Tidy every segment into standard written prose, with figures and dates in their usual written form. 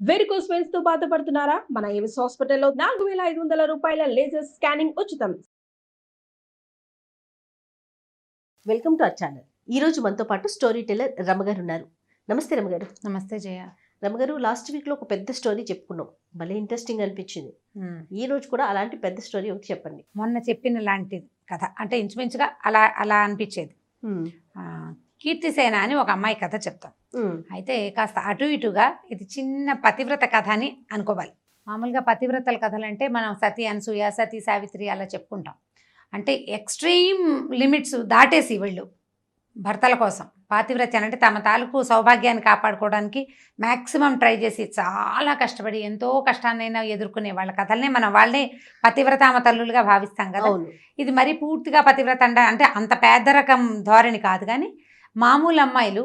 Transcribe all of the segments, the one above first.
Varicose veins తో బాధపడుతున్నారా? మన ఏవిస్ హాస్పిటల్లో 4500 రూపాయల లేజర్ స్కానింగ్ ఉచితం. Welcome to our channel. ఈ రోజు మనతో పాటు స్టోరీ టెల్లర్ రమగారు ఉన్నారు. నమస్తే రమగారు. నమస్తే జయ. రమగారు, లాస్ట్ వీక్ లో ఒక పెద్ద స్టోరీ చెప్పుకున్నాం, భలే ఇంట్రెస్టింగ్ అనిపించింది. ఈ రోజు కూడా అలాంటి పెద్ద స్టోరీ ఒకటి చెప్పండి. మొన్న చెప్పిన లాంటి కథ అంటే ఇంచుమించుగా అలా అలా అనిపించేది. కీర్తిసేన అని ఒక అమ్మాయి కథ చెప్తాం. అయితే కాస్త అటు ఇటుగా ఇది చిన్న పతివ్రత కథ అని అనుకోవాలి. మామూలుగా పతివ్రతల కథలు అంటే మనం సతీ అనసూయ, సతీ సావిత్రి అలా చెప్పుకుంటాం. అంటే ఎక్స్ట్రీమ్ లిమిట్స్ దాటేసి వీళ్ళు భర్తల కోసం పాతివ్రత్యాన్ని అంటే తమ తాలూకు సౌభాగ్యాన్ని కాపాడుకోవడానికి మ్యాక్సిమం ట్రై చేసి చాలా కష్టపడి ఎంతో కష్టాన్నైనా ఎదుర్కొనే వాళ్ళ కథల్ని మనం వాళ్ళని పతివ్రతామ తల్లులుగా భావిస్తాం కదా. ఇది మరీ పూర్తిగా పతివ్రత అంటే అంత పేద రకం ధోరణి కాదు, కానీ మామూలు అమ్మాయిలు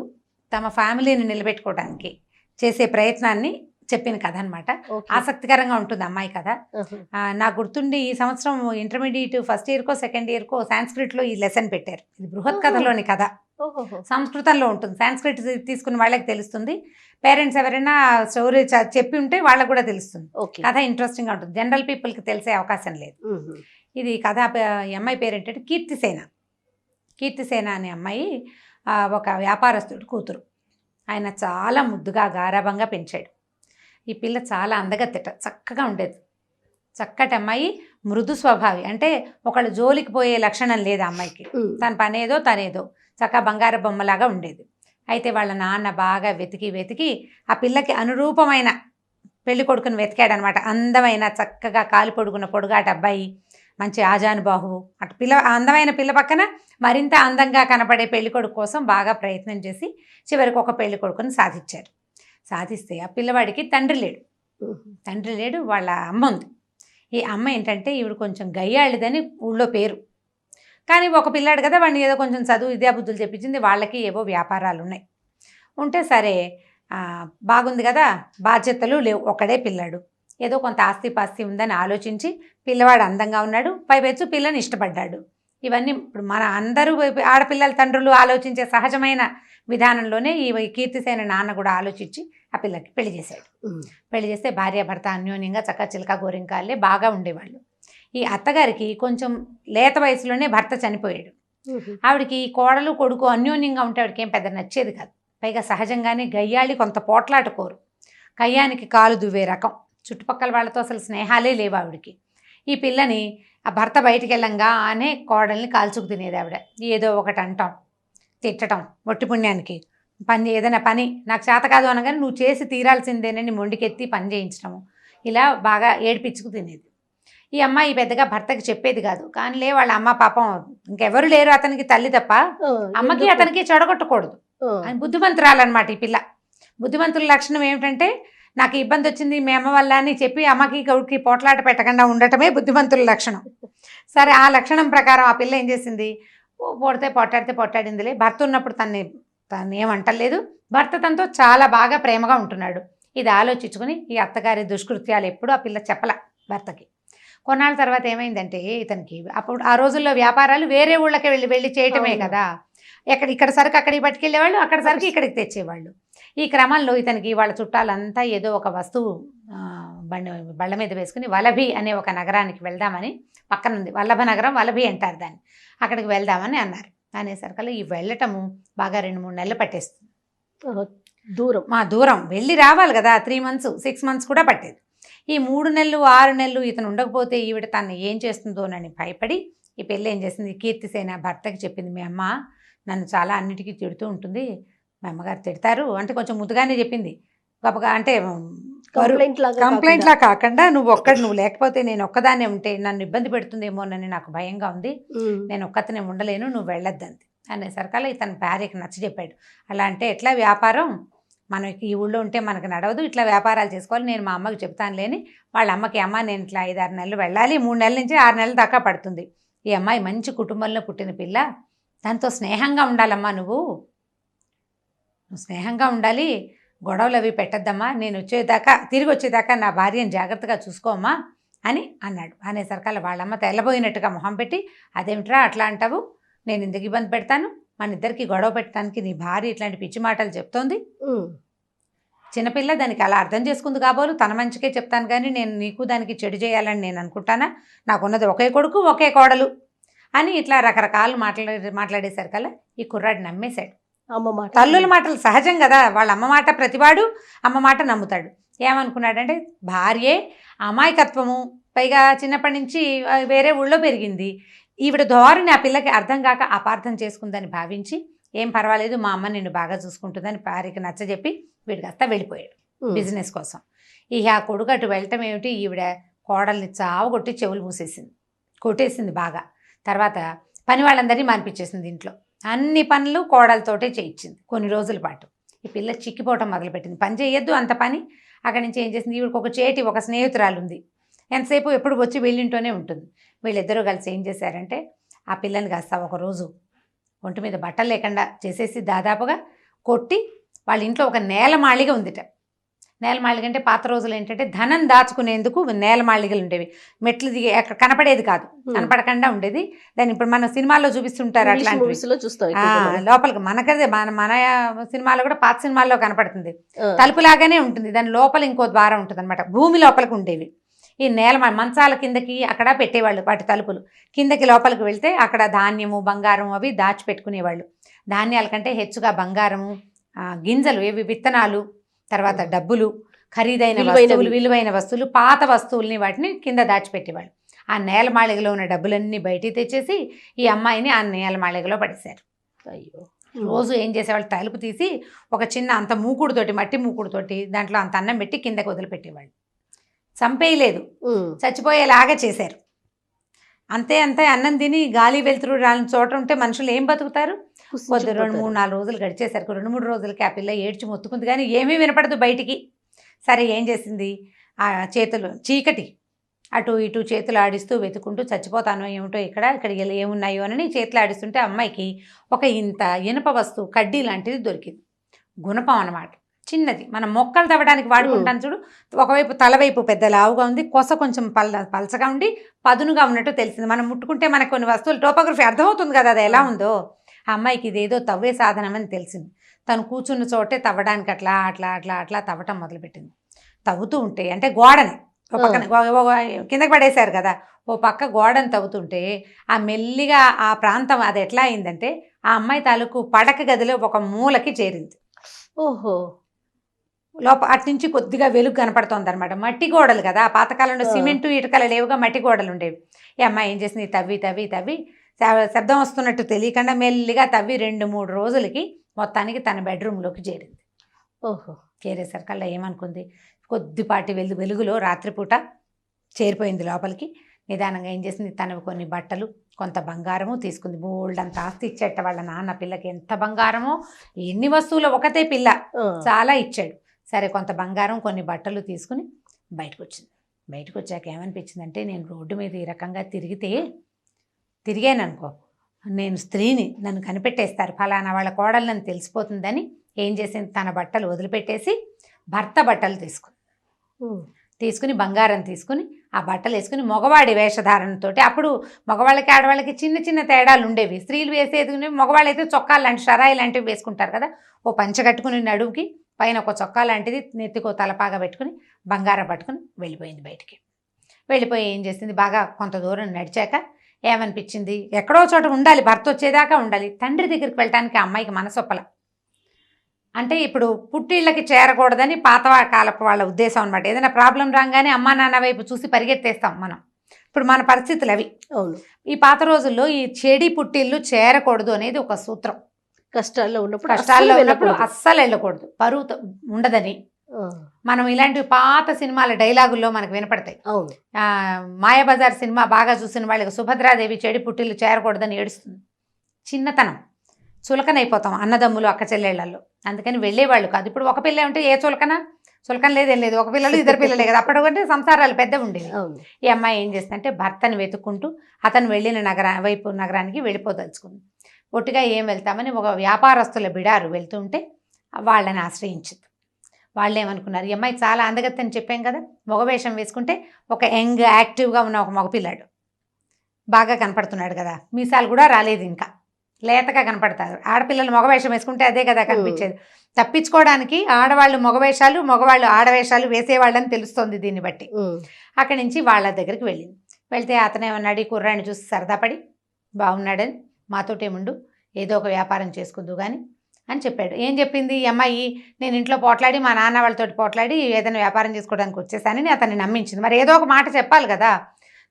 తమ ఫ్యామిలీని నిలబెట్టుకోవడానికి చేసే ప్రయత్నాన్ని చెప్పిన కథ అనమాట. ఆసక్తికరంగా ఉంటుంది అమ్మాయి కథ. నాకు గుర్తుండి ఈ సంవత్సరం ఇంటర్మీడియట్ ఫస్ట్ ఇయర్కో సెకండ్ ఇయర్కో సాంస్క్రిట్లో ఈ లెసన్ పెట్టారు. ఇది బృహత్ కథలోని కథ, సంస్కృతంలో ఉంటుంది. సాంస్క్రిట్ తీసుకున్న వాళ్ళకి తెలుస్తుంది. పేరెంట్స్ ఎవరైనా స్టోరీ చెప్పి ఉంటే వాళ్ళకు కూడా తెలుస్తుంది. కథ ఇంట్రెస్టింగ్గా ఉంటుంది, జనరల్ పీపుల్కి తెలిసే అవకాశం లేదు. ఇది కథ అమ్మాయి పేరు ఏంటంటే కీర్తిసేన. కీర్తిసేన అనే అమ్మాయి ఒక వ్యాపారస్తుడు కూతురు. ఆయన చాలా ముద్దుగా గారాభంగా పెంచాడు. ఈ పిల్ల చాలా అందగత్తెట, చక్కగా ఉండేది. చక్కటి అమ్మాయి, మృదు స్వభావి, అంటే ఒకళ్ళు జోలికి పోయే లక్షణం లేదు ఆ అమ్మాయికి. తన పనేదో తనేదో చక్కగా బంగారు బొమ్మలాగా ఉండేది. అయితే వాళ్ళ నాన్న బాగా వెతికి వెతికి ఆ పిల్లకి అనురూపమైన పెళ్లి కొడుకుని వెతికాడనమాట. అందమైన చక్కగా కాలు పొడుగున్న పొడుగాటి అబ్బాయి, మంచి ఆజానుబాహువు, అటు పిల్ల అందమైన పిల్ల పక్కన మరింత అందంగా కనపడే పెళ్లి కొడుకు కోసం బాగా ప్రయత్నం చేసి చివరికి ఒక పెళ్లి కొడుకుని సాధించారు. సాధిస్తే ఆ పిల్లవాడికి తండ్రి లేడు, వాళ్ళ అమ్మ ఉంది. ఈ అమ్మ ఏంటంటే ఈవిడ కొంచెం గయ్యాళ్ళదని ఊళ్ళో పేరు, కానీ ఒక పిల్లాడు కదా, వాడిని ఏదో కొంచెం చదువు విద్యాబుద్ధులు చెప్పించింది. వాళ్ళకి ఏవో వ్యాపారాలు ఉన్నాయి. ఉంటే సరే బాగుంది కదా, బాధ్యతలు లేవు, ఒకడే పిల్లాడు, ఏదో కొంత ఆస్తిపాస్తి ఉందని ఆలోచించి పిల్లవాడు అందంగా ఉన్నాడు, పైపెచ్చు పిల్లని ఇష్టపడ్డాడు. ఇవన్నీ ఇప్పుడు మన అందరూ ఆడపిల్లల తండ్రులు ఆలోచించే సహజమైన విధానంలోనే ఈ కీర్తిసేన నాన్న కూడా ఆలోచించి ఆ పిల్లకి పెళ్లి చేశాడు. పెళ్లి చేస్తే భార్యాభర్త అన్యోన్యంగా చక్క చిలక గోరింకాలే బాగా ఉండేవాళ్ళు. ఈ అత్తగారికి కొంచెం లేత వయసులోనే భర్త చనిపోయాడు. ఆవిడకి కోడలు కొడుకు అన్యోన్యంగా ఉంటే ఆవిడకి ఏం పెద్ద నచ్చేది కాదు. పైగా సహజంగానే గయ్యాళి, కొంత పోట్లాట కోరు, కయ్యానికి కాలు దువ్వే రకం, చుట్టుపక్కల వాళ్ళతో అసలు స్నేహాలే లేవు ఆవిడకి. ఈ పిల్లని ఆ భర్త బయటికి వెళ్ళంగానే కోడల్ని కాల్చుకు తినేది ఆవిడ. ఏదో ఒకటి అంటాం, తిట్టడం, ఒట్టి పుణ్యానికి ఏదైనా పని నాకు చేత కాదు అనగానే నువ్వు చేసి తీరాల్సిందేనని మొండికెత్తి పని చేయించడము, ఇలా బాగా ఏడిపించుకు తినేది. ఈ అమ్మాయి పెద్దగా భర్తకి చెప్పేది కాదు, కానీ వాళ్ళ అమ్మ పాపం ఇంకెవరు లేరు అతనికి, తల్లి తప్ప, అమ్మకి అతనికి చెడగొట్టకూడదు అని బుద్ధిమంతురాలన్నమాట ఈ పిల్ల. బుద్ధిమంతుల లక్షణం ఏమిటంటే నాకు ఇబ్బంది వచ్చింది మీ అమ్మ వల్ల అని చెప్పి అమ్మకి గౌడికి పోట్లాట పెట్టకుండా ఉండటమే బుద్ధిమంతుల లక్షణం. సరే, ఆ లక్షణం ప్రకారం ఆ పిల్ల ఏం చేసింది, పొడితే పొట్టాడిందిలే, భర్త ఉన్నప్పుడు తను ఏమంటలేదు, భర్త తనతో చాలా బాగా ప్రేమగా ఉంటున్నాడు. ఇది ఆలోచించుకుని ఈ అత్తగారి దుష్కృత్యాలు ఎప్పుడు ఆ పిల్ల చెప్పల భర్తకి. కొన్నాళ్ళ తర్వాత ఏమైందంటే ఇతనికి అప్పుడు ఆ రోజుల్లో వ్యాపారాలు వేరే ఊళ్ళకి వెళ్ళి చేయటమే కదా. ఇక్కడ సరుకు అక్కడికి పట్టుకెళ్ళేవాళ్ళు, అక్కడ సరుకు ఇక్కడికి తెచ్చేవాళ్ళు. ఈ క్రమంలో ఇతనికి వాళ్ళ చుట్టాలంతా ఏదో ఒక వస్తువు బళ్ళ మీద వేసుకుని వలభి అనే ఒక నగరానికి వెళ్దామని, పక్కన ఉంది వల్లభ నగరం, వలభి అంటారు దాన్ని, అక్కడికి వెళ్దామని అన్నారు. అనేసరికల్లా ఈ వెళ్ళటము బాగా 2-3 నెలలు పట్టేస్తుంది. దూరం వెళ్ళి రావాలి కదా, 3 months 6 months కూడా పట్టేది. ఈ 3 నెలలు 6 నెలలు ఇతను ఉండకపోతే ఈవిడ తను ఏం చేస్తుందోనని భయపడి ఈ పెళ్ళి ఏం చేసింది, కీర్తిసేన భర్తకి చెప్పింది, మీ అమ్మ నన్ను చాలా అన్నిటికీ తిడుతూ ఉంటుంది, మా అమ్మగారు తిడతారు అంటే కొంచెం ముద్దుగానే చెప్పింది, గొప్పగా అంటే కంప్లైంట్ లా కాకుండా నువ్వు లేకపోతే నేను ఒక్కదాన్నే ఉంటే నన్ను ఇబ్బంది పెడుతుందేమోనని నాకు భయంగా ఉంది, నేను ఒక్కతనే ఉండలేను, నువ్వు వెళ్ళొద్దంది. అనేసరికల్లా ఇతను భార్యకి నచ్చ చెప్పాడు. అలా అంటే ఎట్లా వ్యాపారం, మనకి ఈ ఊళ్ళో ఉంటే మనకు నడవదు, ఇట్లా వ్యాపారాలు చేసుకోవాలి, నేను మా అమ్మకి చెప్తాను లేని వాళ్ళ అమ్మకి, అమ్మ నేను ఇట్లా 5-6 నెలలు వెళ్ళాలి, 3 నెలల నుంచి 6 నెలల దాకా పడుతుంది, ఈ అమ్మాయి మంచి కుటుంబంలో పుట్టిన పిల్ల, దాంతో స్నేహంగా ఉండాలమ్మా, నువ్వు స్నేహంగా ఉండాలి, గొడవలు అవి పెట్టద్దమ్మా, నేను తిరిగి వచ్చేదాకా నా భార్యను జాగ్రత్తగా చూసుకోమ్మా అని అన్నాడు. అనేసరికల్లా వాళ్ళమ్మ తెల్లబోయినట్టుగా మొహం పెట్టి, అదేమిట్రా అట్లా అంటావు, నేను ఎందుకు ఇబ్బంది పెడతాను, మన ఇద్దరికి గొడవ పెట్టడానికి నీ భార్య ఇట్లాంటి పిచ్చి మాటలు చెప్తోంది, చిన్నపిల్ల దానికి అలా అర్థం చేసుకుంది కాబోలు తన మంచికే చెప్తాను కానీ నేను నీకు దానికి చెడు చేయాలని నేను అనుకుంటానా, నాకున్నది ఒకే కొడుకు ఒకే కోడలు అని ఇట్లా రకరకాలు మాట్లాడేసరికి కల్లా ఈ కుర్రాడు నమ్మేశాడు. అమ్మ మాట, తల్లుల మాటలు సహజం కదా, వాళ్ళ అమ్మ మాట ప్రతివాడు అమ్మ మాట నమ్ముతాడు. ఏమనుకున్నాడంటే భార్యే అమాయకత్వము, పైగా చిన్నప్పటి నుంచి వేరే ఊళ్ళో పెరిగింది, ఈవిడ ధోరణి ఆ పిల్లకి అర్థం కాక అపార్థం చేసుకుందని భావించి ఏం పర్వాలేదు మా అమ్మ నిన్ను బాగా చూసుకుంటుందని భార్యకి నచ్చజెప్పి వీడికి కాస్త వెళ్ళిపోయాడు బిజినెస్ కోసం. ఇక ఆ కొడుకు అటు వెళ్ళటం ఏమిటి, ఈవిడ కోడల్ని చావగొట్టి చెవులు మూసేసింది, కొట్టేసింది బాగా. తర్వాత పని వాళ్ళందరినీ మానిపించేసింది, ఇంట్లో అన్ని పనులు కోడలతోటే చేయించింది కొన్ని రోజుల పాటు. ఈ పిల్ల చిక్కిపోవటం మొదలుపెట్టింది, పని చేయొద్దు అంత పని. అక్కడి నుంచి ఏం చేసింది, ఈవిడికి ఒక చేటి ఒక స్నేహితురాలు ఉంది, ఎంతసేపు ఎప్పుడు వచ్చి వీళ్ళింటూనే ఉంటుంది. వీళ్ళిద్దరూ కలిసి ఏం చేశారంటే ఆ పిల్లని కాస్త ఒకరోజు ఒంటి మీద బట్టలు లేకుండా చేసేసి దాదాపుగా కొట్టి వాళ్ళ ఇంట్లో ఒక నేలమాళిగ ఉందిట. నేలమాళిగ అంటే పాత రోజులు ఏంటంటే ధనం దాచుకునేందుకు నేలమాళిగలు ఉండేవి, మెట్లు దిగి అక్కడ కనపడేది కాదు, కనపడకుండా ఉండేది. దాన్ని ఇప్పుడు మన సినిమాల్లో చూపిస్తుంటారు అట్లాంటివి. లోపలికి మనకదే మన సినిమాలో కూడా పాత సినిమాల్లో కనపడుతుంది, తలుపులాగానే ఉంటుంది, దాని లోపల ఇంకో ద్వారం ఉంటుంది అనమాట, భూమి లోపలికి ఉండేవి. ఈ మంచాల కిందకి అక్కడ పెట్టేవాళ్ళు వాటి తలుపులు, కిందకి లోపలికి వెళ్తే అక్కడ ధాన్యము బంగారం అవి దాచిపెట్టుకునేవాళ్ళు. ధాన్యాల కంటే హెచ్చుగా బంగారము, గింజలు ఏవి విత్తనాలు, తర్వాత డబ్బులు, ఖరీదైన వస్తువులు, విలువైన వస్తువులు, పాత వస్తువుల్ని వాటిని కింద దాచిపెట్టేవాళ్ళు. ఆ నేలమాళిగలో ఉన్న డబ్బులన్నీ బయటికి తెచ్చేసి ఈ అమ్మాయిని ఆ నేలమాళిగలో పడేశారు. అయ్యో. రోజు ఏం చేసేవాళ్ళు, తలుపు తీసి ఒక చిన్న అంత మూకుడుతోటి, మట్టి మూకుడుతోటి దాంట్లో అంత అన్నం పెట్టి కిందకి వదిలిపెట్టేవాళ్ళు. చంపేయలేదు, చచ్చిపోయేలాగా చేశారు. అంతే అన్నం తిని గాలి వెలుతురు రాని చోట ఉంటే మనుషులు ఏం బతుకుతారు? కొద్ది 2-3-4 రోజులు గడిచేసరికి 2-3 రోజులకి ఆ పిల్ల ఏడ్చి మొత్తుకుంది కానీ ఏమీ వినపడదు బయటికి. సరే ఏం చేసింది, ఆ చేతులు చీకటి అటు ఇటు చేతులు ఆడిస్తూ వెతుకుంటూ చచ్చిపోతానో ఏమిటో ఇక్కడ ఏమున్నాయో అని చేతులు ఆడిస్తుంటే అమ్మాయికి ఒక ఇంత ఇనుప వస్తువు కడ్డీ లాంటిది దొరికింది. గుణపం అన్నమాట, చిన్నది, మనం మొక్కలు తవ్వడానికి వాడుకుంటాను చూడు. ఒకవైపు తలవైపు పెద్ద లావుగా ఉంది, కొస కొంచెం పలచగా ఉండి పదునుగా ఉన్నట్టు తెలిసింది. మనం ముట్టుకుంటే మనకు కొన్ని వస్తువులు టోపోగ్రఫీ అర్థమవుతుంది కదా అది ఎలా ఉందో. ఆ అమ్మాయికి ఇదేదో తవ్వే సాధనం అని తెలిసింది. తను కూర్చున్న చోటే తవ్వడానికి అట్లా అట్లా అట్లా అట్లా తవ్వటం మొదలుపెట్టింది. తవ్వుతూ ఉంటే అంటే గోడని ఓ పక్కన కిందకి పడేశారు కదా, ఓ పక్క గోడని తవ్వుతుంటే ఆ మెల్లిగా ఆ ప్రాంతం అది ఎట్లా అయిందంటే ఆ అమ్మాయి తాలూకు పడక గదిలో ఒక మూలకి చేరింది. ఓహో. అటు నుంచి కొద్దిగా వెలుగు కనపడుతోంది అనమాట. మట్టి గోడలు కదా, ఆ పాతకాలంలో సిమెంటు ఇటుకలు లేవుగా, మట్టి గోడలు ఉండేవి. ఈ అమ్మాయి ఏం చేసింది, తవ్వి శబ్దం వస్తున్నట్టు తెలియకుండా మెల్లిగా తవ్వి 2-3 రోజులకి మొత్తానికి తన బెడ్రూమ్లోకి చేరింది. ఓహో. చేరేసరికల్లా ఏమనుకుంది, కొద్దిపాటి వెలుగులో రాత్రిపూట చేరిపోయింది లోపలికి. నిదానంగా ఏం చేసింది, తనకు కొన్ని బట్టలు కొంత బంగారము తీసుకుంది. బోల్డ్ అంత ఆస్తి ఇచ్చేట వాళ్ళ నాన్న పిల్లకి, ఎంత బంగారమో ఎన్ని వస్తువులు, ఒకతే పిల్ల చాలా ఇచ్చాడు. సరే కొంత బంగారం కొన్ని బట్టలు తీసుకుని బయటకు వచ్చింది. బయటకు వచ్చాక ఏమనిపించిందంటే నేను రోడ్డు మీద ఈ రకంగా తిరిగాను అనుకో, నేను స్త్రీని, నన్ను కనిపెట్టేస్తారు, ఫలానా వాళ్ళ కోడలు నన్ను తెలిసిపోతుందని ఏం చేసింది, తన బట్టలు వదిలిపెట్టేసి భర్త బట్టలు తీసుకుని బంగారం తీసుకుని ఆ బట్టలు వేసుకుని మగవాడి వేషధారణతో, అప్పుడు మగవాళ్ళకి ఆడవాళ్ళకి చిన్న తేడాలు ఉండేవి. స్త్రీలు వేసేది మగవాళ్ళు అయితే చొక్కాలు లాంటి షరాయి లాంటివి వేసుకుంటారు కదా, ఓ పంచ కట్టుకుని నడువుకి పైన ఒక చొక్కా లాంటిది, నెత్తికో తలపాగా పెట్టుకుని బంగారం పట్టుకుని వెళ్ళిపోయింది బయటికి. వెళ్ళిపోయి ఏం చేసింది, బాగా కొంత దూరం నడిచాక ఏమనిపించింది, ఎక్కడో చోట ఉండాలి, భర్త వచ్చేదాకా ఉండాలి. తండ్రి దగ్గరికి వెళ్ళటానికి ఆ అమ్మాయికి మనసొప్పల. అంటే ఇప్పుడు పుట్టిళ్ళకి చేరకూడదని పాత కాలపు వాళ్ళ ఉద్దేశం అనమాట. ఏదైనా ప్రాబ్లం రాగానే అమ్మా నాన్న వైపు చూసి పరిగెత్తేస్తాం మనం. ఇప్పుడు మన పరిస్థితులు అవి. అవును. ఈ పాత రోజుల్లో ఈ చెడి పుట్టిళ్ళు చేరకూడదు అనేది ఒక సూత్రం. కష్టాల్లో ఉన్నప్పుడు అస్సలు వెళ్ళకూడదు, పరువు ఉండదని. మనం ఇలాంటి పాత సినిమాల డైలాగుల్లో మనకు వినపడతాయి. అవును. మాయాబజార్ సినిమా బాగా చూసిన వాళ్ళకి సుభద్రాదేవి చెడి పుట్టిళ్ళు చేరకూడదని ఏడుస్తుంది. చిన్నతనం, చులకనైపోతాం అన్నదమ్ములు అక్క చెల్లెళ్లలో, అందుకని వెళ్ళేవాళ్ళు కాదు. ఇప్పుడు ఒక పిల్ల ఉంటే ఏ చులకన లేదేం లేదు, ఒక పిల్లలు 2 పిల్లలే కదా, అప్పటికంటే సంసారాలు పెద్ద ఉండేవి. ఈ అమ్మాయి ఏం చేస్తుందంటే భర్తను వెతుక్కుంటూ అతను వెళ్ళిన నగరానికి వెళ్ళిపోదలుచుకుంది. ఒట్టిగా ఏం వెళ్తామని ఒక వ్యాపారస్తుల బిడారు వెళ్తుంటే వాళ్ళని ఆశ్రయించింది. వాళ్ళు ఏమనుకున్నారు, ఈ అమ్మాయి చాలా అందగత్తి అని చెప్పాం కదా, మగవేషం వేసుకుంటే ఒక యంగ్ యాక్టివ్గా ఉన్న ఒక మగపిల్లాడు బాగా కనపడుతున్నాడు కదా, మీసాలు కూడా రాలేదు ఇంకా, లేతగా కనపడతారు. ఆడపిల్లలు మగవేషం వేసుకుంటే అదే కదా కనిపించేది. తప్పించుకోవడానికి ఆడవాళ్ళు మగవేషాలు, మగవాళ్ళు ఆడవేషాలు వేసేవాళ్ళని తెలుస్తోంది దీన్ని బట్టి. అక్కడి నుంచి వాళ్ళ దగ్గరికి వెళ్ళింది. వెళ్తే అతనేమన్నాడు, ఈ కుర్రాడిని చూసి సరదాపడి బాగున్నాడని, మాతోటేముండు, ఏదో ఒక వ్యాపారం చేసుకుందు కానీ అని చెప్పాడు. ఏం చెప్పింది ఈ అమ్మాయి, నేను ఇంట్లో పోట్లాడి మా నాన్న వాళ్ళతో పోట్లాడి ఏదైనా వ్యాపారం చేసుకోవడానికి వచ్చేసానని అతన్ని నమ్మించింది. మరి ఏదో ఒక మాట చెప్పాలి కదా.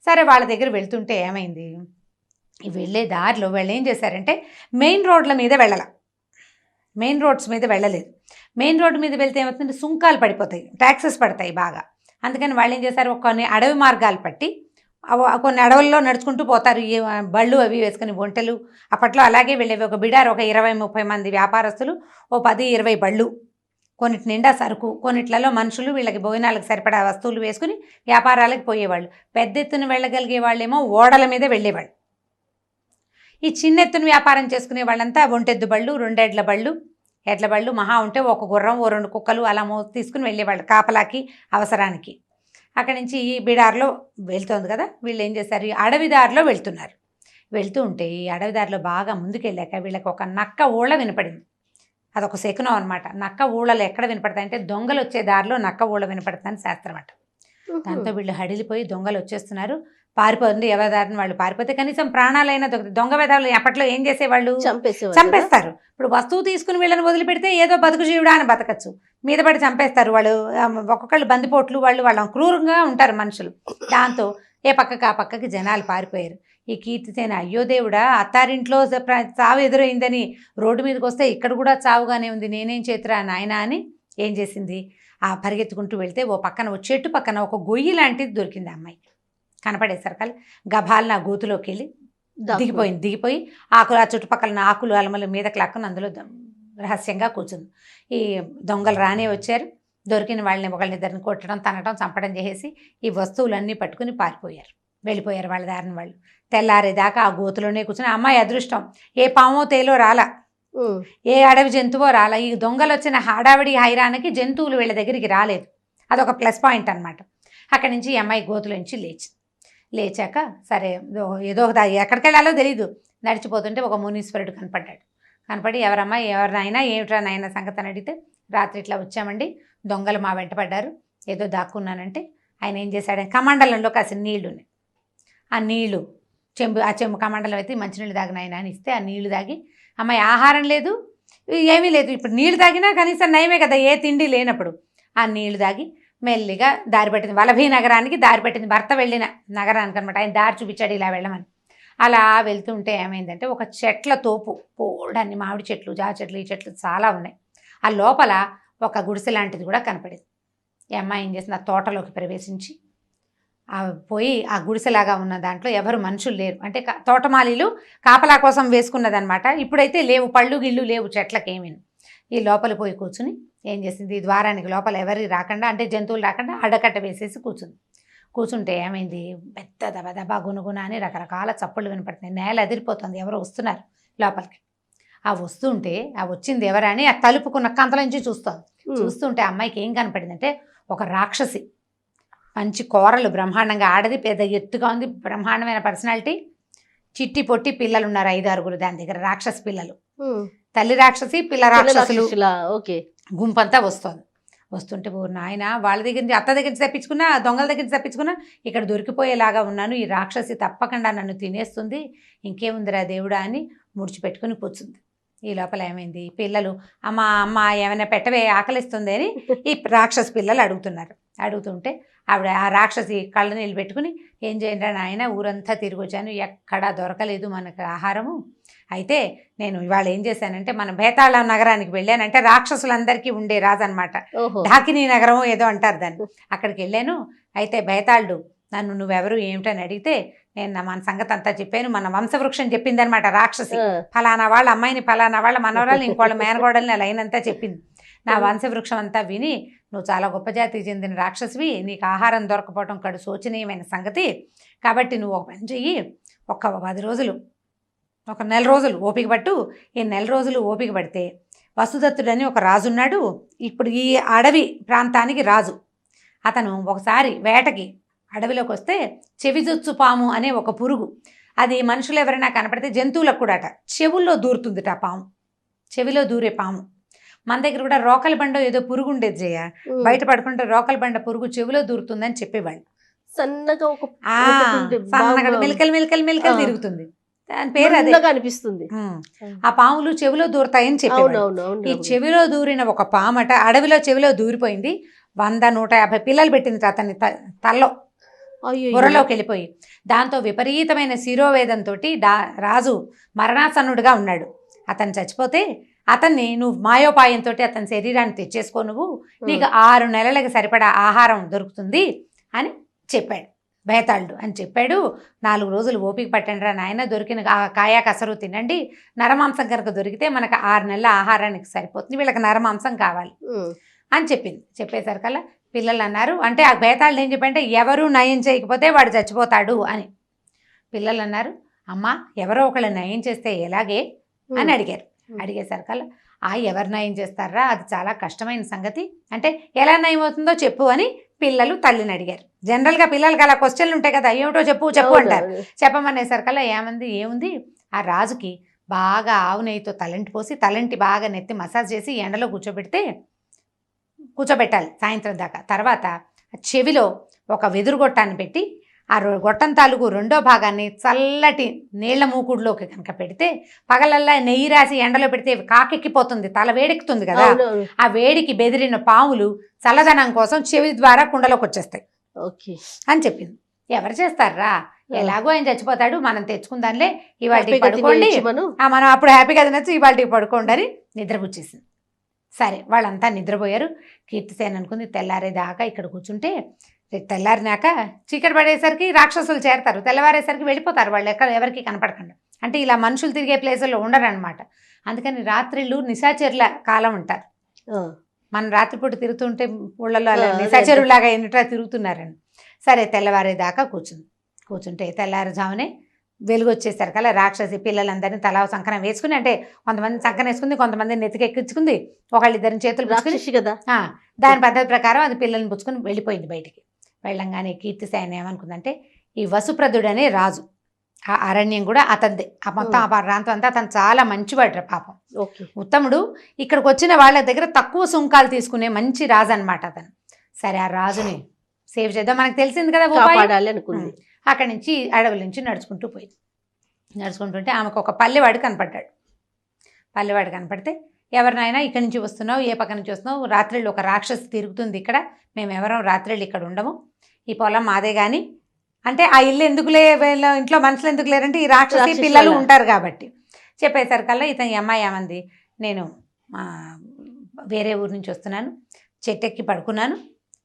సరే వాళ్ళ దగ్గర వెళ్తుంటే ఏమైంది, ఈ వెళ్ళే దారిలో వాళ్ళు ఏం చేశారంటే మెయిన్ రోడ్ల మీద మెయిన్ రోడ్స్ మీద వెళ్ళలేదు. మెయిన్ రోడ్డు మీద వెళ్తే ఏమవుతుంది, సుంకాలు పడిపోతాయి, ట్యాక్సెస్ పడతాయి బాగా. అందుకని వాళ్ళు ఏం చేశారు, కొన్ని అడవి మార్గాలు పట్టి కొన్ని అడవుల్లో నడుచుకుంటూ పోతారు. ఈ బళ్ళు అవి వేసుకుని ఒంటెలు అప్పట్లో అలాగే వెళ్ళేవి. ఒక బిడారు ఒక 20-30 మంది వ్యాపారస్తులు, ఓ 10-20 బళ్ళు, కొన్నిటి నిండా సరుకు, కొన్నిట్లలో మనుషులు వీళ్ళకి భోజనాలకు సరిపడా వస్తువులు వేసుకుని వ్యాపారాలకు పోయేవాళ్ళు. పెద్ద ఎత్తున వెళ్ళగలిగే వాళ్ళేమో ఓడల మీద వెళ్ళేవాళ్ళు. ఈ చిన్న ఎత్తున వ్యాపారం చేసుకునే వాళ్ళంతా ఒంటెద్దు బళ్ళు, 2 ఎడ్ల బళ్ళు, ఎడ్ల బళ్ళు మహా ఉంటే ఒక గుర్రం, ఓ 2 కుక్కలు అలా తీసుకుని వెళ్ళేవాళ్ళు కాపలాకి, అవసరానికి. అక్కడి నుంచి ఈ బిడార్లో వెళ్తోంది కదా, వీళ్ళు ఏం చేశారు, ఈ అడవిదారిలో వెళ్తున్నారు. వెళ్తూ ఉంటే ఈ అడవిదారిలో బాగా ముందుకెళ్ళాక వీళ్ళకి ఒక నక్క ఊళ్ళ వినపడింది. అదొక శకునం అనమాట. నక్క ఊళ్ళలు ఎక్కడ వినపడతాయంటే దొంగలు వచ్చే దారిలో నక్క ఊళ్ళ వినపడతాయని శాస్త్రం అట. దాంతో వీళ్ళు హడిలిపోయి దొంగలు వచ్చేస్తున్నారు, పారిపోతుంది. ఎవరి దారిని వాళ్ళు పారిపోతే కనీసం ప్రాణాలైనా దొంగ వేదాలు అప్పట్లో ఏం చేసేవాళ్ళు, చంపేస్తారు. ఇప్పుడు వస్తువు తీసుకుని వీళ్ళని వదిలిపెడితే ఏదో బతుకు జీవుడా అని బతకచ్చు, మీద పడి చంపేస్తారు వాళ్ళు. ఒక్కొక్కళ్ళు బందిపోట్లు, వాళ్ళ క్రూరంగా ఉంటారు మనుషులు. దాంతో ఏ పక్కకి ఆ పక్కకి జనాలు పారిపోయారు. ఈ కీర్తిసేన అయ్యో దేవుడా, అత్తారింట్లో చావు ఎదురైందని రోడ్డు మీదకి వస్తే ఇక్కడ కూడా చావుగానే ఉంది, నేనేం చేతురా నాయనా అని ఏం చేసింది, ఆ పరిగెత్తుకుంటూ వెళ్తే ఓ చెట్టు పక్కన ఒక గొయ్యి లాంటిది దొరికింది. అమ్మాయి కనపడేసరికల్ గభాలను ఆ గోతులోకి వెళ్ళి దిగిపోయి ఆ చుట్టుపక్కల ఆకులు అలమల మీదకి లాక్కుని అందులో రహస్యంగా కూర్చుంది. ఈ దొంగలు రానే వచ్చారు. దొరికిన వాళ్ళని ఒకళ్ళనిద్దరిని కొట్టడం, తనటం, చంపడం చేసేసి ఈ వస్తువులన్నీ పట్టుకుని వెళ్ళిపోయారు వాళ్ళ దారిని వాళ్ళు. తెల్లారేదాకా ఆ గోతులోనే కూర్చుని అమ్మాయి అదృష్టం ఏ పామో తేలో రాలా, ఏ అడవి జంతువో రాలా. ఈ దొంగలు వచ్చిన హడావిడి హైరానికి జంతువులు వీళ్ళ దగ్గరికి రాలేదు. అదొక ప్లస్ పాయింట్ అనమాట. అక్కడి నుంచి ఈ అమ్మాయి గోతులోంచి లేచాక సరే ఏదో ఎక్కడికి వెళ్ళాలో తెలీదు, నడిచిపోతుంటే ఒక మునీశ్వరుడు కనపడి ఎవరమ్మా, ఎవరినైనా ఏమిట్రా నాయన సంగతి అని అడిగితే, రాత్రి ఇట్లా వచ్చామండి, దొంగలు మా వెంట పడ్డారు, ఏదో దాక్కున్నానంటే ఆయన ఏం చేశాడు, కమండలంలో కాసిన నీళ్లు ఉన్నాయి, ఆ నీళ్లు చెంబు కమండలం అయితే మంచినీళ్ళు తాగిన ఆయన అని ఇస్తే ఆ నీళ్లు తాగి, అమ్మాయి ఆహారం లేదు ఏమీ లేదు, ఇప్పుడు నీళ్లు తాగినా కనీసం నయమే కదా ఏ తిండి లేనప్పుడు, ఆ నీళ్లు తాగి మెల్లిగా దారి పెట్టింది. వలభీ నగరానికి దారి పెట్టింది, భర్త వెళ్ళిన నగరానికి అనమాట. ఆయన దారి చూపించాడు ఇలా వెళ్ళమని. అలా వెళ్తుంటే ఏమైందంటే ఒక చెట్ల తోపు, పోడన్ని మామిడి చెట్లు, జామ చెట్లు, ఈ చెట్లు చాలా ఉన్నాయి. ఆ లోపల ఒక గుడిసె లాంటిది కూడా కనపడింది. ఈ అమ్మాయి ఏం చేసింది, ఆ తోటలోకి ప్రవేశించి పోయి ఆ గుడిసెలాగా ఉన్న దాంట్లో ఎవరు మనుషులు లేరు, అంటే తోటమాలీలు కాపలా కోసం వేసుకున్నదనమాట. ఇప్పుడైతే లేవు, పళ్ళు గిళ్ళు లేవు చెట్లకేమీ. ఈ లోపల పోయి కూర్చుని ఏం చేసింది, ఈ ద్వారానికి లోపల ఎవరి రాకుండా, అంటే జంతువులు రాకుండా అడ్డకట్ట వేసేసి కూర్చుంటే ఏమైంది, పెద్ద దబదబా గునుగున అని రకరకాల చప్పుళ్ళు వినపడుతున్నాయి. నేల అదిరిపోతుంది, ఎవరో వస్తున్నారు లోపలికి. ఆ వస్తుంటే ఆ వచ్చింది ఎవరని ఆ తలుపుకున్న కంతల నుంచి చూస్తుంటే అమ్మాయికి ఏం కనపడిందంటే ఒక రాక్షసి, మంచి కూరలు బ్రహ్మాండంగా, ఆడది, పెద్ద ఎత్తుగా ఉంది, బ్రహ్మాండమైన పర్సనాలిటీ, చిట్టి పొట్టి పిల్లలు ఉన్నారు 5-6 దాని దగ్గర, రాక్షసి పిల్లలు, తల్లి రాక్షసి పిల్ల రాక్షసులు గుంపంతా వస్తుంటే ఓ నాయన, వాళ్ళ దగ్గర నుంచి అత్త దగ్గర నుంచి తప్పించుకున్నా, దొంగల దగ్గర నుంచి తప్పించుకున్నా, ఇక్కడ దొరికిపోయేలాగా ఉన్నాను, ఈ రాక్షసి తప్పకుండా నన్ను తినేస్తుంది, ఇంకేముందిరా దేవుడా అని ముడిచిపెట్టుకుని కూర్చుంది. ఈ లోపల ఏమైంది, పిల్లలు అమ్మ ఏమైనా పెట్టవే ఆకలిస్తుంది అని ఈ రాక్షసి పిల్లలు అడుగుతుంటే ఆవిడ ఆ రాక్షసి కళ్ళ నీళ్ళు పెట్టుకుని, ఏం చేయండి నాయన, ఊరంతా తిరిగి వచ్చాను, ఎక్కడా దొరకలేదు మనకు ఆహారము, అయితే నేను ఇవాళ ఏం చేశానంటే మన బేతాళ నగరానికి వెళ్ళానంటే రాక్షసులందరికీ ఉండే రాజు అనమాట, ఢాకినీ నగరం ఏదో అంటారు దాన్ని, అక్కడికి వెళ్ళాను. అయితే బేతాళుడు నన్ను నువ్వెవరు ఏమిటని అడిగితే నేను మన సంగతి అంతా చెప్పాను. మన వంశవృక్షం చెప్పిందనమాట రాక్షసి, ఫలానా వాళ్ళ అమ్మాయిని, ఫలానా వాళ్ళ మనవరాలు, ఇంకోళ్ళ మేనగోడల్ని అలా అయినంతా చెప్పింది. నా వంశవృక్షం అంతా విని, నువ్వు చాలా గొప్ప జాతికి చెందిన రాక్షసివి, నీకు ఆహారం దొరకపోవటం కడు శోచనీయమైన సంగతి, కాబట్టి నువ్వు ఒక పని చెయ్యి, ఒక 10 రోజులు, ఒక 1 నెల రోజులు ఓపిక పట్టు. ఈ 1 నెల రోజులు ఓపిక పడితే వసుదత్తుడని ఒక రాజున్నాడు, ఇప్పుడు ఈ అడవి ప్రాంతానికి రాజు. అతను ఒకసారి వేటకి అడవిలోకి వస్తే చెవిజొచ్చు పాము అనే ఒక పురుగు, అది మనుషులు ఎవరైనా కనపడితే జంతువులకు కూడా చెవుల్లో దూరుతుందిట ఆ పాము, చెవిలో దూరే పాము. మన దగ్గర కూడా రోకల బండ ఏదో పురుగు ఉండేది జయ, బయట పడుకుంటే రోకల బండ పురుగు చెవిలో దూరుతుందని చెప్పేవాళ్ళు. సన్నగా ఒక సన్నగా మిలకలు తిరుగుతుంది, దాని పేరు అదే అనిపిస్తుంది. ఆ పాములు చెవిలో దూరతాయని చెప్పేవాళ్ళు. ఈ చెవిలో దూరిన ఒక పామట అడవిలో చెవిలో దూరిపోయింది. 100-150 పిల్లలు పెట్టింది అతన్ని తల్లో, బుర్రలోకి వెళ్ళిపోయి. దాంతో విపరీతమైన శిరోవేదంతో రాజు మరణాసన్నుడిగా ఉన్నాడు. అతను చచ్చిపోతే అతన్ని నువ్వు మాయోపాయంతో అతని శరీరాన్ని తెచ్చేసుకో, నువ్వు నీకు 6 నెలలకు సరిపడా ఆహారం దొరుకుతుంది అని చెప్పాడు. బేతాళుడు అని చెప్పాడు. 4 రోజులు ఓపిక పట్టండిరా నాయన, దొరికిన కాయా కసరు తినండి, నరమాంసం కనుక దొరికితే మనకు 6 నెలల ఆహారానికి సరిపోతుంది, వీళ్ళకి నరమాంసం కావాలి అని చెప్పింది. చెప్పేసరికల్లా పిల్లలు అన్నారు, అంటే ఆ బేతాళుడు ఏం చెప్పంటే ఎవరు నయం చేయకపోతే వాడు చచ్చిపోతాడు అని. పిల్లలు అన్నారు, అమ్మ ఎవరో ఒకళ్ళు నయం చేస్తే ఎలాగే అని అడిగారు. అడిగేసరికల్లా ఎవరు నయం చేస్తారా, అది చాలా కష్టమైన సంగతి, అంటే ఎలా నయం అవుతుందో చెప్పు అని పిల్లలు తల్లిని అడిగారు. జనరల్గా పిల్లలకి అలా క్వశ్చన్లు ఉంటాయి కదా, ఏమిటో చెప్పు అంటారు. చెప్పమనేసరికల్లా ఏముంది, ఆ రాజుకి బాగా ఆవు నెయ్యితో తలంటి పోసి తలంటి బాగా నెత్తి మసాజ్ చేసి ఎండలో కూర్చోబెట్టాలి సాయంత్రం దాకా. తర్వాత చెవిలో ఒక వెదురుగొట్టాన్ని పెట్టి ఆ గొట్టం తాలూకు 2వ భాగాన్ని చల్లటి నీళ్ల మూకుడులోకి కనుక పెడితే పగలల్లా నెయ్యి రాసి ఎండలో పెడితే కాకెక్కిపోతుంది, తల వేడెక్కుతుంది కదా, ఆ వేడికి బెదిరిన పాములు చల్లదనం కోసం చెవి ద్వారా కుండలోకి వచ్చేస్తాయి అని చెప్పింది. ఎవరు చేస్తారా, ఎలాగో ఆయన చచ్చిపోతాడు, మనం తెచ్చుకుందాంలే, ఇవాళకి పడుకోండి, మనం అప్పుడు హ్యాపీగా తినచ్చు, ఇవాళకి పడుకోండి అని నిద్రపుచ్చేసింది. సరే వాళ్ళంతా నిద్రపోయారు. కీర్తిసేన అనుకుంది తెల్లారేదాకా ఇక్కడ కూర్చుంటే తెల్లారినాక చీకటి పడేసరికి రాక్షసులు చేరతారు, తెల్లవారేసరికి వెళ్ళిపోతారు వాళ్ళు, ఎవరికి కనపడకుండా. అంటే ఇలా మనుషులు తిరిగే ప్లేసుల్లో ఉండరనమాట. అందుకని రాత్రిళ్ళు నిశాచరుల కాలం ఉంటారు. మనం రాత్రిపూట తిరుగుతుంటే ఊళ్ళలో అలా నిశాచరులాగా ఎన్నిటా తిరుగుతున్నారని. సరే తెల్లవారేదాకా కూర్చుంటే తెల్లారుజామునే వెలుగు వచ్చేసరికి అలా రాక్షసి పిల్లలందరినీ తలా సంకనం వేసుకుని, అంటే కొంతమంది సంకనం వేసుకుంది, కొంతమంది నెత్తికెక్కించుకుంది, ఒకళ్ళిద్దరిని చేతులు పుచ్చుకుని కదా దాని పద్ధతి ప్రకారం అది పిల్లల్ని పుచ్చుకుని వెళ్ళిపోయింది బయటికి. వెళ్ళంగానే కీర్తిసేన ఏమనుకుందంటే ఈ వసుప్రదుడు అనే రాజు, ఆ అరణ్యం కూడా అతనిదే, ఆ మొత్తం ఆ ప్రాంతం అంతా అతను చాలా మంచివాడు పాపం, ఉత్తముడు. ఇక్కడికి వచ్చిన వాళ్ళ దగ్గర తక్కువ సుంకాలు తీసుకునే మంచి రాజు అనమాట అతను. సరే ఆ రాజుని సేవ్ చేద్దాం, మనకు తెలిసింది కదా కాపాడాలి అనుకుంది. అక్కడి నుంచి అడవుల నుంచి నడుచుకుంటూ పోయింది. నడుచుకుంటుంటే ఆమెకు ఒక పల్లెవాడు కనపడ్డాడు. పల్లెవాడు కనపడితే ఎవరినైనా ఇక్కడి నుంచి వస్తున్నావు, ఏ పక్క నుంచి వస్తున్నావు, రాత్రిళ్ళు ఒక రాక్షసి తిరుగుతుంది ఇక్కడ, మేము ఎవరం రాత్రిళ్ళు ఇక్కడ ఉండము, ఈ పొలం మాదే కానీ, అంటే ఆ ఇల్లు ఎందుకులే, వీళ్ళ ఇంట్లో మనుషులు ఎందుకు లేరంటే ఈ రాక్షసి పిల్లలు ఉంటారు కాబట్టి. చెప్పేసరికల్లా ఇతని అమ్మాయి ఏమంది, నేను వేరే ఊరు నుంచి వస్తున్నాను, చెట్టెక్కి పడుకున్నాను,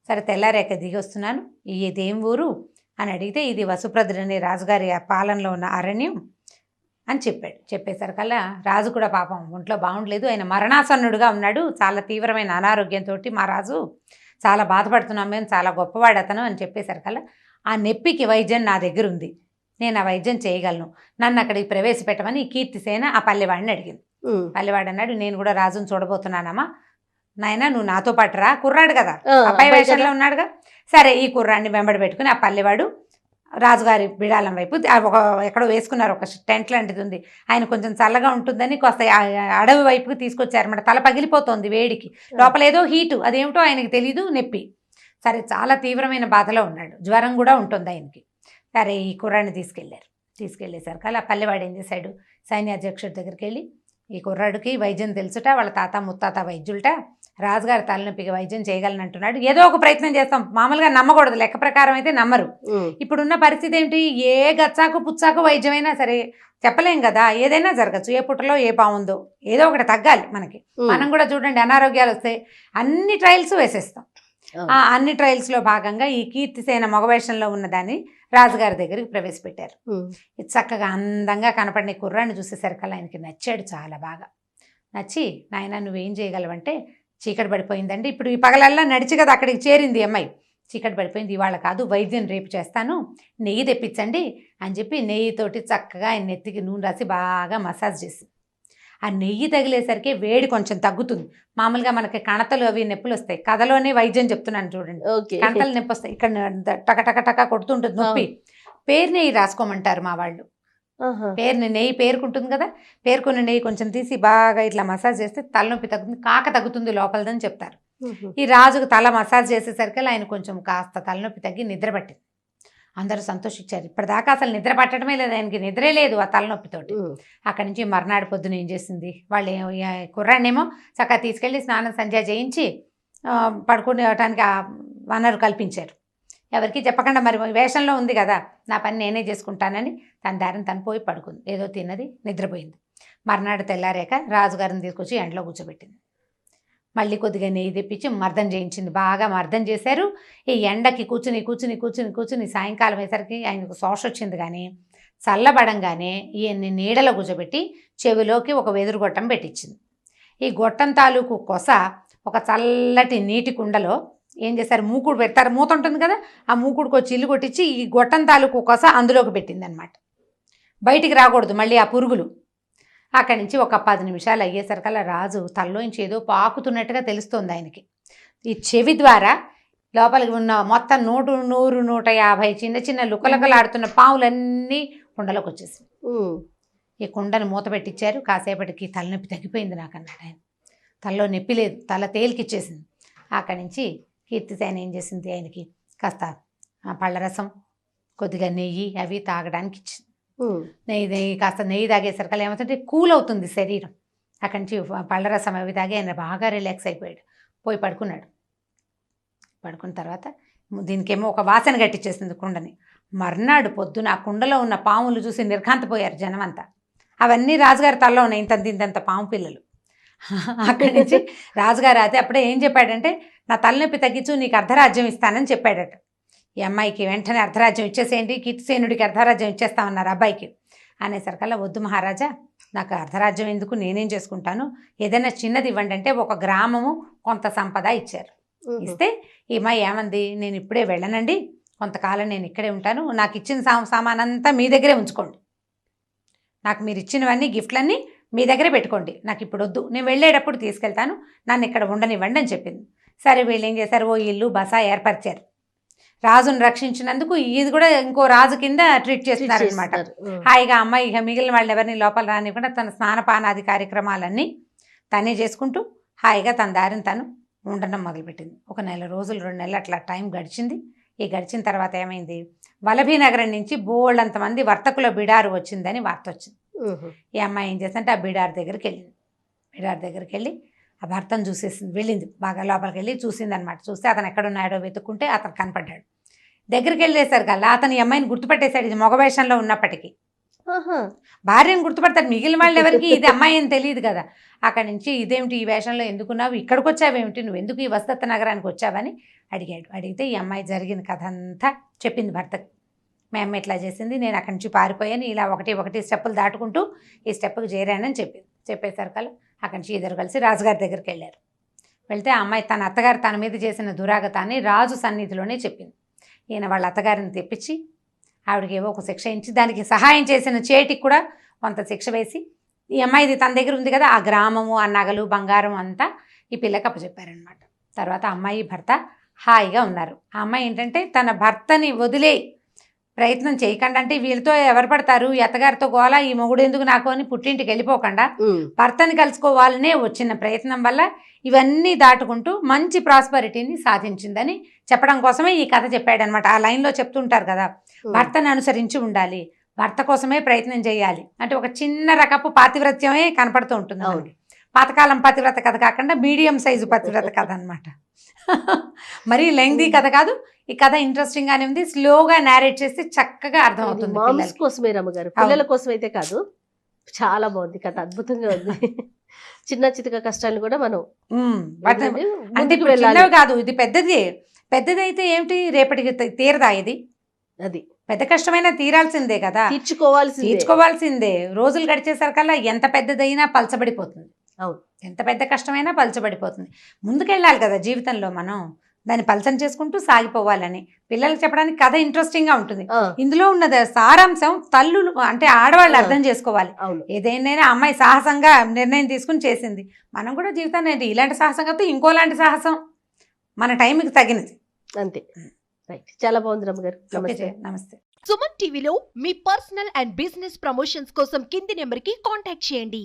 సరే తెల్లారేక దిగి వస్తున్నాను, ఇదేం ఊరు అని అడిగితే ఇది వసుప్రదుడు అనే రాజుగారి పాలనలో ఉన్న అరణ్యం అని చెప్పాడు. చెప్పేసరికల్లా రాజు కూడా పాపం ఒంట్లో బాగుండలేదు, ఆయన మరణాసన్నుడుగా ఉన్నాడు, చాలా తీవ్రమైన అనారోగ్యంతో మా రాజు చాలా బాధపడుతున్నాం, మేము చాలా గొప్పవాడు అతను అని చెప్పేసరికల్లా ఆ నొప్పికి వైద్యం నా దగ్గర ఉంది, నేను ఆ వైద్యం చేయగలను, నన్ను అక్కడికి ప్రవేశపెట్టమని కీర్తిసేన ఆ పల్లెవాడిని అడిగింది. పల్లెవాడు అన్నాడు, నేను కూడా రాజును చూడబోతున్నానమ్మా, నాయన నువ్వు నాతో పాటు రా, కుర్రాడు కదా, అబ్బాయి వేషంలో ఉన్నాడుగా. సరే ఈ కుర్రాడిని వెంబడి పెట్టుకుని ఆ పల్లెవాడు రాజుగారి బిడాలం వైపు ఒక ఎక్కడో వేసుకున్నారు, ఒక టెంట్ లాంటిది ఉంది, ఆయన కొంచెం చల్లగా ఉంటుందని కొత్త అడవి వైపుకి తీసుకొచ్చారన్నమాట. తల పగిలిపోతుంది వేడికి, లోపల ఏదో హీటు, అదేమిటో ఆయనకి తెలీదు, నొప్పి. సరే చాలా తీవ్రమైన బాధలో ఉన్నాడు, జ్వరం కూడా ఉంటుంది ఆయనకి. సరే ఈ కుర్రాడిని తీసుకెళ్ళేసరికి అలా పల్లెవాడు ఏం చేశాడు, సైన్యాధ్యక్షుడి దగ్గరికి వెళ్ళి ఈ కుర్రాడికి వైద్యం తెలుసుట, వాళ్ళ తాత ముత్తాత వైద్యులట, రాజుగారి తలనొప్పికి వైద్యం చేయగలను అంటున్నాడు, ఏదో ఒక ప్రయత్నం చేస్తాం, మామూలుగా నమ్మకూడదు, లెక్క ప్రకారం అయితే నమ్మరు. ఇప్పుడున్న పరిస్థితి ఏంటి, ఏ గచ్చాకు పుచ్చాకు వైద్యమైనా సరే చెప్పలేం కదా, ఏదైనా జరగచ్చు, ఏ పుట్టలో ఏ బాగుందో ఏదో ఒకటి తగ్గాలి మనకి. మనం కూడా చూడండి అనారోగ్యాలు వస్తే అన్ని ట్రయల్స్ వేసేస్తాం. ఆ అన్ని ట్రయల్స్లో భాగంగా ఈ కీర్తిసేన మగవేషంలో ఉన్నదాన్ని రాజుగారి దగ్గరికి ప్రవేశపెట్టారు. చక్కగా అందంగా కనపడిన కుర్రాన్ని చూసేసరికల్లా ఆయనకి నచ్చాడు, చాలా బాగా నచ్చి, నాయన నువ్వేం చేయగలవంటే, చీకటి పడిపోయిందండి, ఇప్పుడు ఈ పగలల్లా నడిచి కదా అక్కడికి చేరింది అమ్మాయి, చీకటి పడిపోయింది, ఇవాళ కాదు, వైద్యం రేపు చేస్తాను, నెయ్యి తెప్పించండి అని చెప్పి నెయ్యితోటి చక్కగా ఆయన నెత్తికి నూనె రాసి బాగా మసాజ్ చేసి, ఆ నెయ్యి తగిలేసరికి వేడి కొంచెం తగ్గుతుంది. మామూలుగా మనకి కణతలు అవి నొప్పులు వస్తాయి, కథలోనే వైద్యం చెప్తున్నాను చూడండి, కణతలు నొప్పి వస్తాయి, ఇక్కడ టక టక టక కొడుతుంటుంది నొప్పి, పేరు నెయ్యి రాసుకోమంటారు మా వాళ్ళు, నెయ్యి పేరుకుంటుంది కదా, పేరుకున్న నెయ్యి కొంచెం తీసి బాగా ఇట్లా మసాజ్ చేస్తే తలనొప్పి తగ్గుతుంది, కాక తగ్గుతుంది లోపలదని చెప్తారు. ఈ రాజుకు తల మసాజ్ చేసేసరికి ఆయన కొంచెం కాస్త తలనొప్పి తగ్గి నిద్ర పట్టింది. అందరూ సంతోషించారు. ఇప్పటిదాకా అసలు నిద్ర పట్టడమే లేదు, ఆయనకి నిద్రే లేదు ఆ తలనొప్పితోటి. అక్కడి నుంచి మర్నాడు పొద్దున ఏం చేసింది, వాళ్ళు కుర్రాన్నేమో చక్కగా తీసుకెళ్ళి స్నానం సంధ్య చేయించి పడుకునేటానికి వనరు కల్పించారు. ఎవరికి చెప్పకుండా, మరి వేషంలో ఉంది కదా, నా పని నేనే చేసుకుంటానని తన దారిని తను పోయి పడుకుంది. ఏదో తిన్నది, నిద్రపోయింది. మర్నాడు తెల్లారాక రాజుగారిని తీసుకొచ్చి ఎండలో కూర్చోబెట్టింది. మళ్ళీ కొద్దిగా నెయ్యి తెప్పించి మర్దన చేయించింది. బాగా మర్దన చేశారు. ఈ ఎండకి కూర్చుని కూర్చుని కూర్చుని కూర్చుని సాయంకాలం అయ్యేసరికి ఆయనకు శోష వచ్చింది. కానీ చల్లబడంగానే ఈయన్ని నీడలో కూర్చోబెట్టి చెవిలోకి ఒక వెదురు గొట్టం పెట్టించింది. ఈ గొట్టం తాలూకు కొస ఒక చల్లటి నీటి కుండలో ఏం చేశారు, మూకుడు పెడతారు, మూత ఉంటుంది కదా, ఆ మూకుడుకు వచ్చి ఇల్లు కొట్టించి ఈ గొట్టం తాలూకు కొస అందులోకి పెట్టింది అనమాట. బయటికి రాకూడదు మళ్ళీ ఆ పురుగులు. అక్కడి నుంచి ఒక 10 నిమిషాలు అయ్యేసరికల్లా రాజు తల్లోంచి ఏదో పాకుతున్నట్టుగా తెలుస్తోంది ఆయనకి. ఈ చెవి ద్వారా లోపలికి ఉన్న మొత్తం 100, 150 చిన్న చిన్న లుకలుకలాడుతున్న పాములన్నీ కుండలోకి వచ్చేసింది. ఈ కుండను మూత పెట్టించారు. కాసేపటికి తలనొప్పి తగ్గిపోయింది నాకు అన్నాడు ఆయన. తలలో నొప్పి లేదు, తల తేలికిచ్చేసింది. అక్కడి నుంచి కీర్తిసేన ఏం చేసింది, ఆయనకి కాస్త పళ్ళరసం, కొద్దిగా నెయ్యి అవి తాగడానికి ఇచ్చింది. నెయ్యి కాస్త నెయ్యి తాగేసరికల్లా ఏమవుతుంటే కూల్ అవుతుంది శరీరం. అక్కడి నుంచి పళ్ళరసం అవి తాగి ఆయన బాగా రిలాక్స్ అయిపోయాడు. పోయి పడుకున్నాడు. పడుకున్న తర్వాత దీనికేమో ఒక వాసన గట్టిచ్చేసింది కుండని. మర్నాడు పొద్దున ఆ కుండలో ఉన్న పాములు చూసి నిర్ఘాంతపోయారు జనం అంతా. అవన్నీ రాజుగారి తలలో ఉన్నాయి, ఇంతంత పాము పిల్లలు. అక్కడి నుంచి రాజుగారు అయితే అప్పుడే ఏం చెప్పాడంటే, నా తలనొప్పి తగ్గించు, నీకు అర్ధరాజ్యం ఇస్తానని చెప్పాడట. ఈ అమ్మాయికి వెంటనే అర్ధరాజ్యం ఇచ్చేసేయండి, కీర్తిసేనుడికి అర్ధరాజ్యం ఇచ్చేస్తామన్నారు అబ్బాయికి. అనేసరికల్లా వద్దు మహారాజా, నాకు అర్ధరాజ్యం ఎందుకు, నేనేం చేసుకుంటాను, ఏదైనా చిన్నది ఇవ్వండి అంటే ఒక గ్రామము కొంత సంపద ఇచ్చారు. ఇస్తే ఈ అమ్మాయి ఏమంది, నేను ఇప్పుడే వెళ్ళనండి, కొంతకాలం నేను ఇక్కడే ఉంటాను, నాకు ఇచ్చిన సామానంతా మీ దగ్గరే ఉంచుకోండి, నాకు మీరు ఇచ్చినవన్నీ గిఫ్ట్లన్నీ మీ దగ్గరే పెట్టుకోండి, నాకు ఇప్పుడు వద్దు, నేను వెళ్ళేటప్పుడు తీసుకెళ్తాను, నన్ను ఇక్కడ ఉండనివ్వండి అని చెప్పింది. సరే వీళ్ళు ఏం చేశారు, ఓ ఇల్లు బస ఏర్పరిచారు. రాజును రక్షించినందుకు ఇది కూడా ఇంకో రాజు కింద ట్రీట్ చేస్తున్నారు అనమాట. హాయిగా అమ్మాయి ఇక మిగిలిన వాళ్ళు ఎవరిని లోపల రానివ్వకుండా తన స్నానపానాది కార్యక్రమాలన్నీ తనే చేసుకుంటూ హాయిగా తన దారిని తను ఉండడం మొదలుపెట్టింది. 1 నెల రోజులు 2 నెలలు అట్లా టైం గడిచింది. ఈ గడిచిన తర్వాత ఏమైంది, వలభీ నగరం నుంచి బోళ్ళంతమంది వర్తకుల బిడారు వచ్చిందని వార్త వచ్చింది. ఈ అమ్మాయి ఏం చేసిందంటే ఆ బిడార్ దగ్గరికి వెళ్ళింది. బిడార్ దగ్గరికి వెళ్ళి ఆ భర్తను చూసేసింది, వెళ్ళింది బాగా లోపలికి వెళ్ళి చూసింది అనమాట. చూస్తే అతను ఎక్కడున్నాడో వెతుక్కుంటే అతను కనపడ్డాడు. దగ్గరికి వెళ్ళేసరికి కల్లా అతను ఈ అమ్మాయిని గుర్తుపట్టేశాడు, ఇది మగ వేషంలో ఉన్నప్పటికీ. భార్యను గుర్తుపడతాడు, మిగిలిన వాళ్ళు ఎవరికి ఇది అమ్మాయి అని తెలియదు కదా. అక్కడి నుంచి ఇదేమిటి ఈ వేషంలో ఎందుకున్నావు, ఇక్కడికి వచ్చావేమిటి, నువ్వు ఎందుకు ఈ వసదత్త నగరానికి వచ్చావని అడిగాడు. అడిగితే ఈ అమ్మాయి జరిగిన కథ అంతా చెప్పింది భర్తకి. మా అమ్మ ఇట్లా చేసింది, నేను అక్కడి నుంచి పారిపోయాను, ఇలా ఒకటి స్టెప్పులు దాటుకుంటూ ఈ స్టెప్పుకి చేరానని చెప్పింది. చెప్పేసరికల్లా అక్కడి నుంచి ఇద్దరు కలిసి రాజుగారి దగ్గరికి వెళ్ళారు. వెళ్తే ఆ అమ్మాయి తన అత్తగారు తన మీద చేసిన దురాగతాన్ని రాజు సన్నిధిలోనే చెప్పింది. ఈయన వాళ్ళ అత్తగారిని తెప్పించి ఆవిడకి ఏవో ఒక శిక్ష ఇచ్చి దానికి సహాయం చేసిన చేటికి కూడా కొంత శిక్ష వేసి, ఈ అమ్మాయిది తన దగ్గర ఉంది కదా ఆ గ్రామము, ఆ నగలు, బంగారం అంతా ఈ పిల్లకి అప్పచెప్పారనమాట. తర్వాత అమ్మాయి భర్త హాయిగా ఉన్నారు. ఆ అమ్మాయి ఏంటంటే తన భర్తని వదిలే ప్రయత్నం చేయకుండా, అంటే వీళ్ళతో ఎవరు పడతారు, ఈ అత్తగారితో గోలా, ఈ మొగుడు ఎందుకు నాకు అని పుట్టింటికి వెళ్ళిపోకుండా భర్తని కలుసుకోవాలనే వచ్చిన ప్రయత్నం వల్ల ఇవన్నీ దాటుకుంటూ మంచి ప్రాస్పరిటీని సాధించిందని చెప్పడం కోసమే ఈ కథ చెప్పాడనమాట. ఆ లైన్లో చెప్తుంటారు కదా, భర్తను అనుసరించి ఉండాలి, భర్త కోసమే ప్రయత్నం చేయాలి అంటే ఒక చిన్న రకపు పాతివ్రత్యమే కనపడుతూ ఉంటుంది. పాతకాలం పతివ్రత కథ కాకుండా మీడియం సైజు పతివ్రత కథ అనమాట. మరీ లెంగ్దీ కథ కాదు, ఈ కథ ఇంట్రెస్టింగ్ గానే ఉంది, స్లోగా నారేట్ చేస్తే చక్కగా అర్థమవుతుంది. మామ్స్ కోసమే రమ్మగారు, పిల్లల కోసం అయితే కాదు. చాలా బాగుంది కథ, అద్భుతంగా ఉంది. చిన్న చితక కష్టాలు కూడా మనం అంటే చిన్నవి కాదు, ఇది పెద్దదైతే ఏమిటి, రేపటికి తీరదా ఇది, అది పెద్ద కష్టమైనా తీరాల్సిందే కదా, తీర్చుకోవాల్సిందే. రోజులు గడిచేసరికల్లా ఎంత పెద్దదైనా పలచబడిపోతుంది. అవును, ఎంత పెద్ద కష్టమైనా పలచబడిపోతుంది. ముందుకెళ్ళాలి కదా జీవితంలో, మనం దాన్ని పలచన చేసుకుంటూ సాగిపోవాలని పిల్లలకు చెప్పడానికి కథ ఇంట్రెస్టింగ్ గా ఉంటుంది. ఇందులో ఉన్నది సారాంశం తల్లులు అంటే ఆడవాళ్ళు అర్థం చేసుకోవాలి. ఏదైనా అమ్మాయి సాహసంగా నిర్ణయం తీసుకుని చేసింది, మనం కూడా జీవితాన్ని ఇలాంటి సాహసం కాకపోతే ఇంకోలాంటి సాహసం మన టైంకి తగినది అంతే. రైట్, చాలా బాగుంది రమ్య గారు. ఓకే నమస్తే. జయ, నమస్తే. సుమన్ టీవీలో మీ పర్సనల్ అండ్ బిజినెస్ ప్రమోషన్స్ కోసం కింది నెంబర్కి కాంటాక్ట్ చేయండి.